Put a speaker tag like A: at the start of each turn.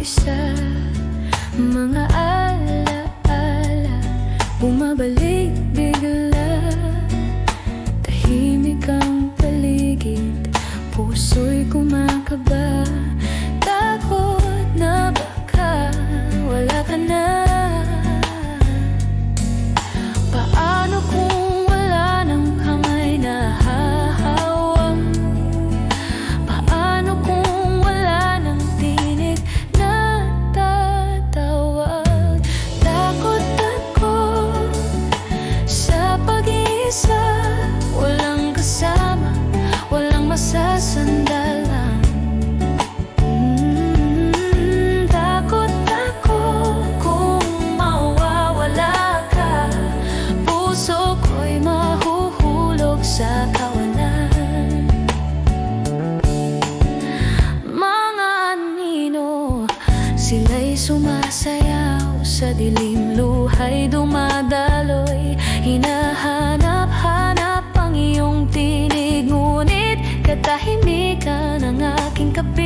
A: mag-isa. Mga alaala bumabalik bigla. Tahimik ang paligid, puso'y kumakaba. Takot na baka wala ka na. Paano kung wala ng kamay na hahawak? Paano kung wala ng tinig na tatawag? Takot ako sa pag-iisa, walang kasama, walang masasandalan. Takot ako kung mawawala ka, puso ko'y mahuhulog sa kawalan. Mga anino, sila'y sumasayaw sa dilim, luha'y dumadaloy. Hinahanap-hanap ang iyong tinig, ngunit katahimikan ang aking kape.